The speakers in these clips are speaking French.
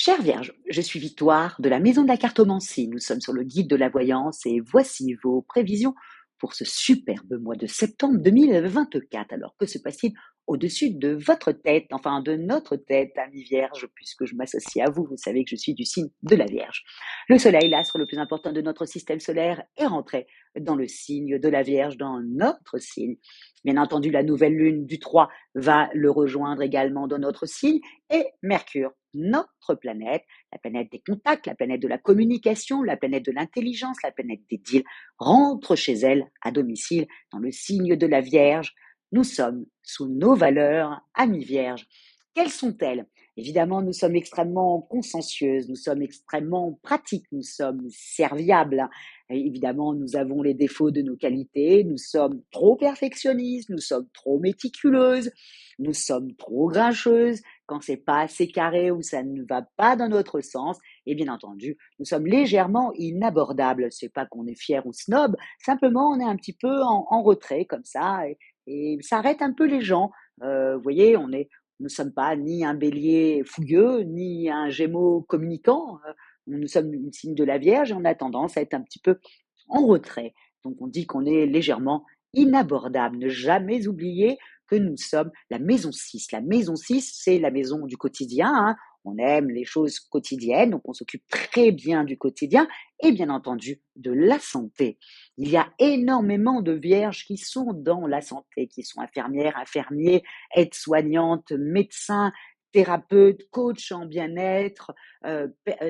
Chère Vierge, je suis Victoire de la Maison de la Cartomancie. Nous sommes sur le guide de la voyance et voici vos prévisions pour ce superbe mois de septembre 2024. Alors, que se passe-t-il au-dessus de votre tête, enfin de notre tête, ami Vierge, puisque je m'associe à vous, vous savez que je suis du signe de la Vierge. Le Soleil, l'astre le plus important de notre système solaire, est rentré dans le signe de la Vierge, dans notre signe. Bien entendu, la nouvelle lune du 3 va le rejoindre également dans notre signe et Mercure, notre planète, la planète des contacts, la planète de la communication, la planète de l'intelligence, la planète des deals, rentre chez elle à domicile dans le signe de la Vierge. Nous sommes sous nos valeurs, amis Vierges. Quelles sont-elles? Évidemment, nous sommes extrêmement consciencieuses, nous sommes extrêmement pratiques, nous sommes serviables. Et évidemment, nous avons les défauts de nos qualités, nous sommes trop perfectionnistes, nous sommes trop méticuleuses, nous sommes trop grincheuses, quand c'est pas assez carré ou ça ne va pas dans notre sens, et bien entendu, nous sommes légèrement inabordables. C'est pas qu'on est fier ou snob, simplement on est un petit peu en retrait comme ça et ça arrête un peu les gens. Vous voyez, nous ne sommes pas ni un bélier fougueux, ni un gémeaux communicant. Nous sommes une signe de la Vierge et on a tendance à être un petit peu en retrait. Donc on dit qu'on est légèrement inabordable. Ne jamais oublier que nous sommes la maison 6. La maison 6, c'est la maison du quotidien, hein. On aime les choses quotidiennes, donc on s'occupe très bien du quotidien et bien entendu de la santé. Il y a énormément de vierges qui sont dans la santé, qui sont infirmières, infirmiers, aides-soignantes, médecins, thérapeutes, coachs en bien-être,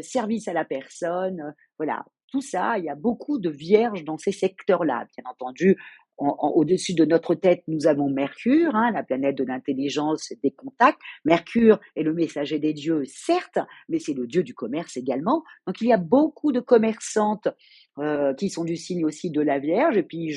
service à la personne, voilà. Tout ça, il y a beaucoup de vierges dans ces secteurs-là. Bien entendu, au-dessus de notre tête, nous avons Mercure, hein, la planète de l'intelligence et des contacts. Mercure est le messager des dieux, certes, mais c'est le dieu du commerce également. Donc il y a beaucoup de commerçantes qui sont du signe aussi de la Vierge. Et puis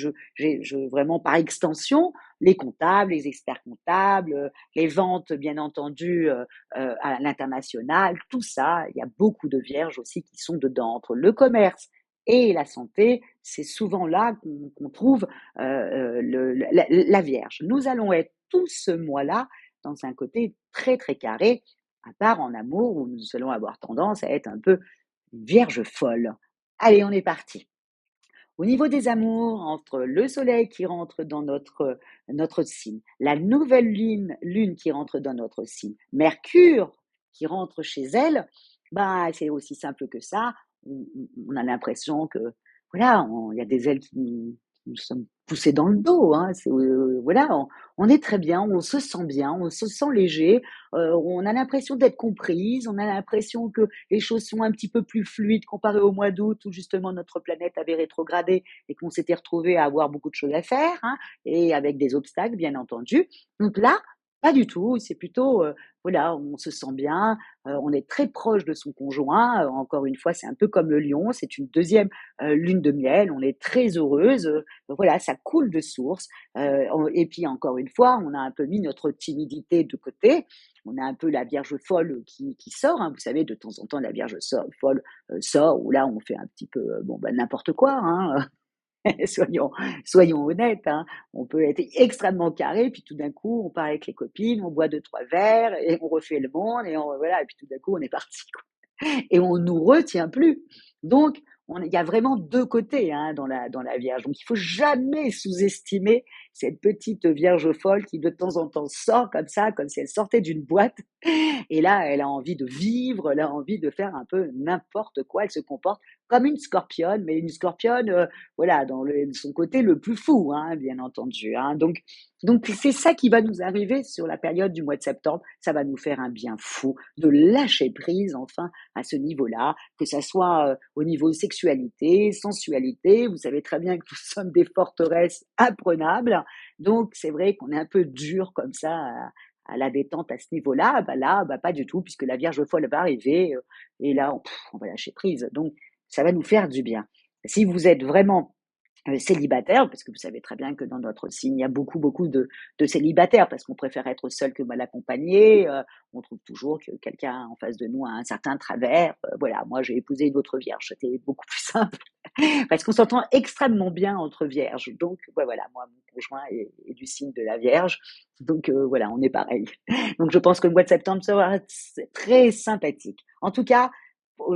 vraiment par extension, les comptables, les experts comptables, les ventes bien entendu à l'international, tout ça, il y a beaucoup de Vierges aussi qui sont dedans. Entre le commerce et la santé, c'est souvent là qu'on trouve la Vierge. Nous allons être tout ce mois-là dans un côté très très carré, à part en amour où nous allons avoir tendance à être un peu Vierge folle. Allez, on est parti. Au niveau des amours, entre le soleil qui rentre dans notre signe, la nouvelle lune qui rentre dans notre signe, Mercure qui rentre chez elle, bah, c'est aussi simple que ça. On a l'impression que, voilà, il y a des ailes qui nous sont poussées dans le dos, hein. Voilà, on est très bien, on se sent bien, on se sent léger, on a l'impression d'être comprise, on a l'impression que les choses sont un petit peu plus fluides comparé au mois d'août où justement notre planète avait rétrogradé et qu'on s'était retrouvé à avoir beaucoup de choses à faire, hein, et avec des obstacles bien entendu. Donc là, pas du tout, c'est plutôt, voilà, on se sent bien, on est très proche de son conjoint, encore une fois, c'est un peu comme le lion, c'est une deuxième lune de miel, on est très heureuse, voilà, ça coule de source, et puis encore une fois, on a un peu mis notre timidité de côté, on a un peu la Vierge folle qui sort, hein. Vous savez, de temps en temps, la Vierge folle sort, où là, on fait un petit peu, bon, bah, n'importe quoi, hein. soyons, soyons honnêtes, hein. On peut être extrêmement carré, puis tout d'un coup, on part avec les copines, on boit deux, trois verres, et on refait le monde, voilà, et puis tout d'un coup, on est parti, quoi. Et on nous retient plus. Donc, il y a vraiment deux côtés, hein, dans la Vierge. Donc, il faut jamais sous-estimer cette petite Vierge folle qui de temps en temps sort comme ça, comme si elle sortait d'une boîte. Et là, elle a envie de vivre, elle a envie de faire un peu n'importe quoi. Elle se comporte comme une scorpionne, mais une scorpionne, voilà, son côté le plus fou, hein, bien entendu, hein. Donc, c'est ça qui va nous arriver sur la période du mois de septembre. Ça va nous faire un bien fou de lâcher prise, enfin, à ce niveau-là, que ça soit au niveau sexualité, sensualité. Vous savez très bien que nous sommes des forteresses imprenables. Donc, c'est vrai qu'on est un peu dur comme ça à la détente à ce niveau-là. Bah là, bah pas du tout, puisque la Vierge folle va arriver. Et là, on va lâcher prise. Donc, ça va nous faire du bien. Si vous êtes vraiment célibataire, parce que vous savez très bien que dans notre signe, il y a beaucoup, beaucoup de célibataires, parce qu'on préfère être seul que mal accompagné. On trouve toujours que quelqu'un en face de nous a un certain travers. Voilà, moi j'ai épousé une autre vierge, c'était beaucoup plus simple, parce qu'on s'entend extrêmement bien entre vierges. Donc ouais, voilà, moi mon conjoint est du signe de la Vierge, donc voilà, on est pareil. Donc je pense que le mois de septembre sera très sympathique. En tout cas,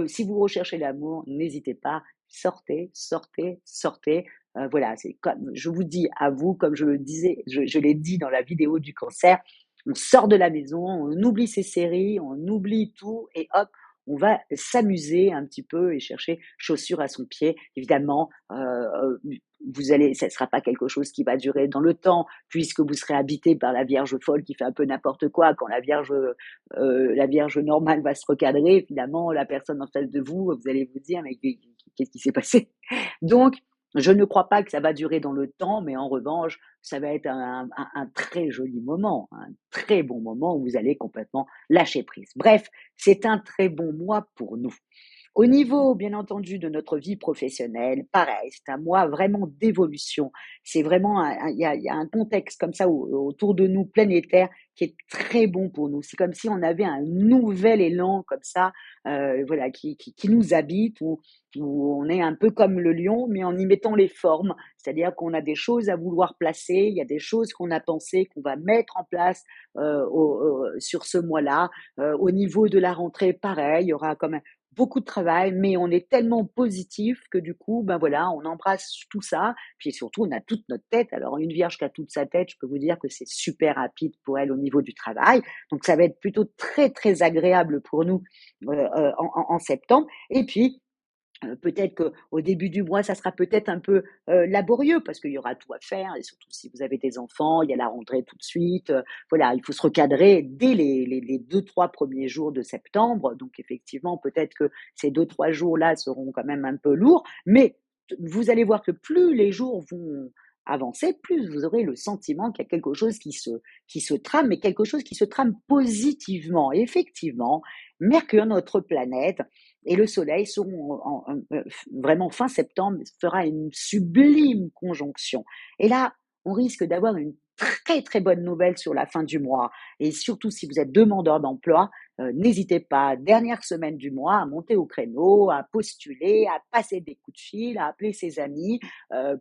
si vous recherchez l'amour, n'hésitez pas, sortez, sortez, sortez. Voilà, c'est comme je vous dis à vous, comme je le disais, je l'ai dit dans la vidéo du cancer, on sort de la maison, on oublie ses séries, on oublie tout et hop, on va s'amuser un petit peu et chercher chaussures à son pied. Évidemment, ça ne sera pas quelque chose qui va durer dans le temps, puisque vous serez habité par la Vierge folle qui fait un peu n'importe quoi. Quand la Vierge normale va se recadrer, évidemment, la personne en face de vous, vous allez vous dire, mais qu'est-ce qui s'est passé? Donc, je ne crois pas que ça va durer dans le temps, mais en revanche, ça va être un très joli moment, un très bon moment où vous allez complètement lâcher prise. Bref, c'est un très bon mois pour nous. Au niveau, bien entendu, de notre vie professionnelle, pareil, c'est un mois vraiment d'évolution. C'est vraiment il y a un contexte comme ça autour de nous planétaire qui est très bon pour nous. C'est comme si on avait un nouvel élan comme ça, voilà, qui nous habite, où on est un peu comme le lion, mais en y mettant les formes. C'est-à-dire qu'on a des choses à vouloir placer, il y a des choses qu'on a pensées, qu'on va mettre en place sur ce mois-là. Au niveau de la rentrée, pareil, il y aura comme beaucoup de travail, mais on est tellement positif que du coup, ben voilà, on embrasse tout ça. Puis surtout, on a toute notre tête. Alors, une vierge qui a toute sa tête, je peux vous dire que c'est super rapide pour elle au niveau du travail. Donc, ça va être plutôt très, très agréable pour nous en septembre. Et puis, peut-être qu'au début du mois, ça sera peut-être un peu laborieux parce qu'il y aura tout à faire et surtout si vous avez des enfants, il y a la rentrée tout de suite. Voilà, il faut se recadrer dès les 2-3 premiers jours de septembre. Donc effectivement, peut-être que ces 2-3 jours-là seront quand même un peu lourds, mais vous allez voir que plus les jours vont avancer, plus vous aurez le sentiment qu'il y a quelque chose qui se trame, mais quelque chose qui se trame positivement. Et effectivement, Mercure, notre planète, et le Soleil seront vraiment fin septembre, fera une sublime conjonction. Et là, on risque d'avoir une très très bonne nouvelle sur la fin du mois. Et surtout si vous êtes demandeur d'emploi, n'hésitez pas, dernière semaine du mois, à monter au créneau, à postuler, à passer des coups de fil, à appeler ses amis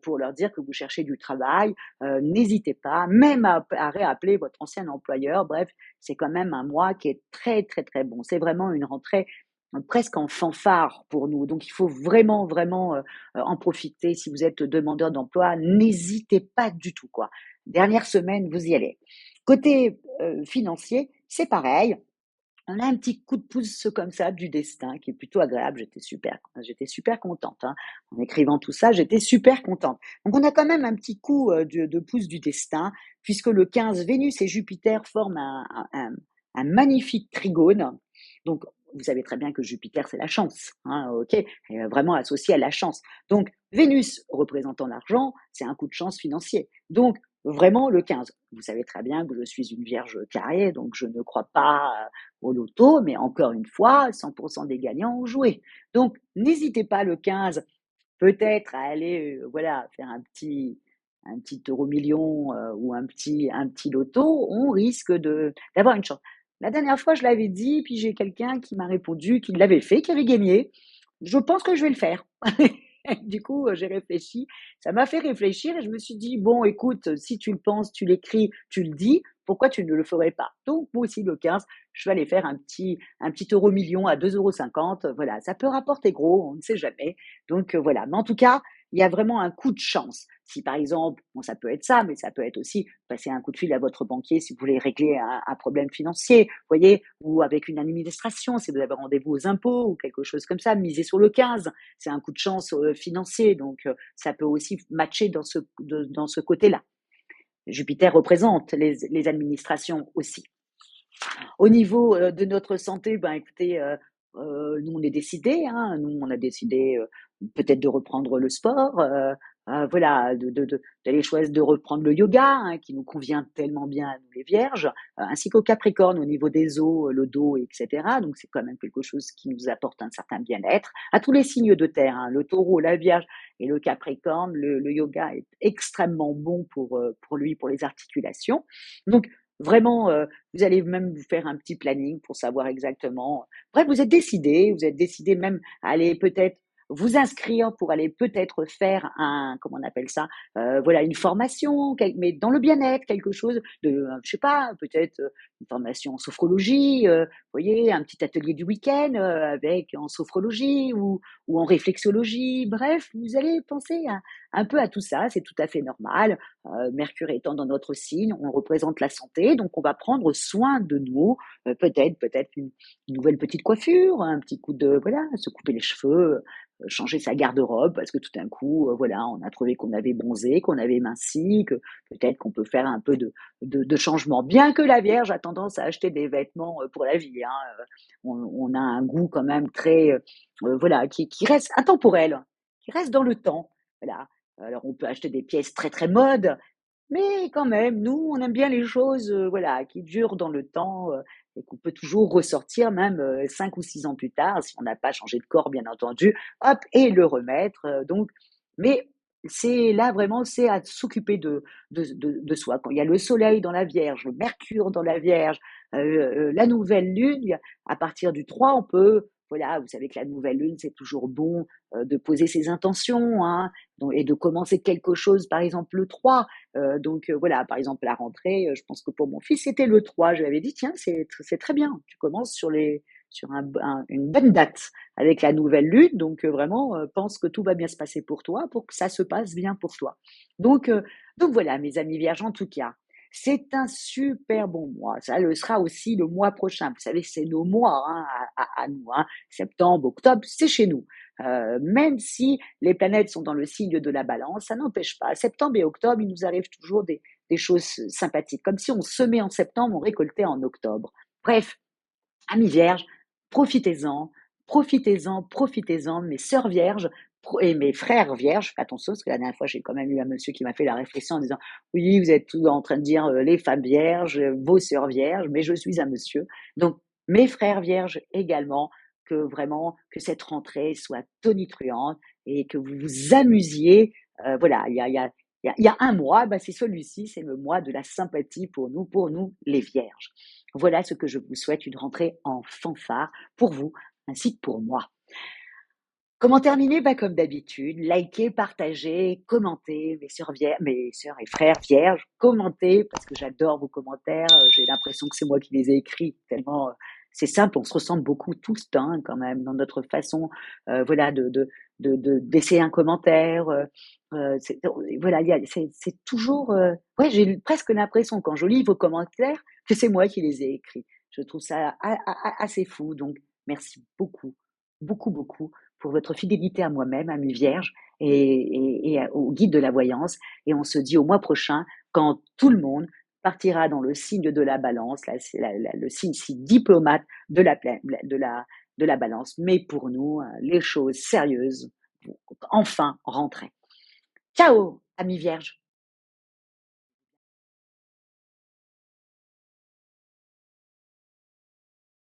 pour leur dire que vous cherchez du travail. N'hésitez pas, même à réappeler votre ancien employeur. Bref, c'est quand même un mois qui est très très très bon. C'est vraiment une rentrée presque en fanfare pour nous. Donc il faut vraiment, vraiment en profiter. Si vous êtes demandeur d'emploi, n'hésitez pas du tout, quoi. Dernière semaine, vous y allez. Côté financier, c'est pareil. On a un petit coup de pouce comme ça du destin qui est plutôt agréable. J'étais super contente, hein. En écrivant tout ça, j'étais super contente. Donc on a quand même un petit coup de pouce du destin, puisque le 15, Vénus et Jupiter forment un magnifique trigone. Donc vous savez très bien que Jupiter, c'est la chance, hein, ok, vraiment associé à la chance. Donc Vénus représentant l'argent, c'est un coup de chance financier. Donc vraiment le 15. Vous savez très bien que je suis une vierge carrée, donc je ne crois pas au loto, mais encore une fois, 100% des gagnants ont joué. Donc, n'hésitez pas le 15, peut-être à aller, voilà, faire un petit euro million ou un petit loto, on risque d'avoir une chance. La dernière fois, je l'avais dit, puis j'ai quelqu'un qui m'a répondu qu'il l'avait fait, qui avait gagné. Je pense que je vais le faire. Du coup, j'ai réfléchi. Ça m'a fait réfléchir et je me suis dit, bon, écoute, si tu le penses, tu l'écris, tu le dis, pourquoi tu ne le ferais pas? Donc, moi aussi, le 15, je vais aller faire un petit euro million à 2,50 €. Voilà, ça peut rapporter gros, on ne sait jamais. Donc, voilà. Mais en tout cas, il y a vraiment un coup de chance. Si par exemple, bon, ça peut être ça, mais ça peut être aussi passer un coup de fil à votre banquier si vous voulez régler un problème financier, vous voyez, ou avec une administration, si vous avez rendez-vous aux impôts ou quelque chose comme ça, misez sur le 15. C'est un coup de chance financier, donc ça peut aussi matcher dans ce côté-là. Jupiter représente les administrations aussi. Au niveau de notre santé, ben écoutez, nous on est décidé, hein, nous on a décidé peut-être de reprendre le sport. voilà, d'aller choisir de reprendre le yoga, hein, qui nous convient tellement bien à nous les vierges, ainsi qu'au Capricorne au niveau des os, le dos et cetera. Donc c'est quand même quelque chose qui nous apporte un certain bien-être. À tous les signes de terre, hein, le Taureau, la Vierge et le Capricorne, le yoga est extrêmement bon pour lui, pour les articulations. Donc vraiment, vous allez même vous faire un petit planning pour savoir exactement bref, vous êtes décidé même à aller peut-être vous inscrire pour aller peut-être faire un comment on appelle ça? Voilà, une formation, mais dans le bien-être, quelque chose de, je sais pas, peut-être, une formation en sophrologie, vous voyez? Un petit atelier du week-end, avec en sophrologie ou en réflexologie. Bref, vous allez penser un peu à tout ça, c'est tout à fait normal. Mercure étant dans notre signe, on représente la santé, donc on va prendre soin de nous, peut-être une nouvelle petite coiffure, un petit coup de voilà, se couper les cheveux, changer sa garde-robe parce que tout d'un coup, voilà, on a trouvé qu'on avait bronzé, qu'on avait minci, que peut-être qu'on peut faire un peu de changement. Bien que la Vierge a tendance à acheter des vêtements, pour la vie, hein, on a un goût quand même très, voilà, qui reste intemporel, qui reste dans le temps, voilà. Alors on peut acheter des pièces très, très mode, mais quand même, nous, on aime bien les choses, voilà, qui durent dans le temps, et qu'on peut toujours ressortir même, 5 ou 6 ans plus tard, si on n'a pas changé de corps bien entendu, hop et le remettre, donc mais c'est là vraiment, c'est à s'occuper de soi. Quand il y a le soleil dans la Vierge, le Mercure dans la Vierge, la nouvelle lune, il y a à partir du 3, on peut voilà, vous savez que la nouvelle lune, c'est toujours bon, de poser ses intentions, hein, donc et de commencer quelque chose, par exemple le 3. Donc voilà, par exemple, la rentrée, je pense que pour mon fils, c'était le 3. Je lui avais dit: «Tiens, c'est très bien, tu commences sur une bonne date avec la nouvelle lune, donc vraiment, pense que tout va bien se passer pour toi, pour que ça se passe bien pour toi». Donc heu, donc voilà, mes amis vierges, en tout cas, c'est un super bon mois. Ça le sera aussi le mois prochain. Vous savez, c'est nos mois, hein, à nous, hein. Septembre, octobre, c'est chez nous. Même si les planètes sont dans le signe de la Balance, ça n'empêche pas. Septembre et octobre, il nous arrive toujours des choses sympathiques. Comme si on semait en septembre, on récoltait en octobre. Bref, amis vierges, profitez-en, profitez-en, profitez-en, mes sœurs vierges et mes frères vierges. Faites attention, parce que la dernière fois, j'ai quand même eu un monsieur qui m'a fait la réflexion en disant: «Oui, vous êtes tous en train de dire, les femmes vierges, vos sœurs vierges, mais je suis un monsieur». Donc mes frères vierges également, que vraiment que cette rentrée soit tonitruante et que vous vous amusiez. Voilà, il y a un mois, bah, c'est celui-ci, c'est le mois de la sympathie pour nous les vierges. Voilà ce que je vous souhaite, une rentrée en fanfare pour vous ainsi que pour moi. Comment terminer? Bah, comme d'habitude, likez, partagez, commentez, mes sœurs et frères vierges, commentez parce que j'adore vos commentaires. J'ai l'impression que c'est moi qui les ai écrits tellement, c'est simple, on se ressemble beaucoup tous, hein, quand même dans notre façon, voilà de laisser un commentaire, c'est voilà, il y a c'est toujours, ouais, j'ai presque l'impression quand je lis vos commentaires que c'est moi qui les ai écrits. Je trouve ça assez fou donc merci beaucoup, beaucoup, beaucoup pour votre fidélité à moi-même, à mes vierges au guide de la voyance. Et on se dit au mois prochain, quand tout le monde partira dans le signe de la balance, là, c'est le signe si diplomate de la balance. Mais pour nous, les choses sérieuses vont enfin rentrer. Ciao, amis vierges!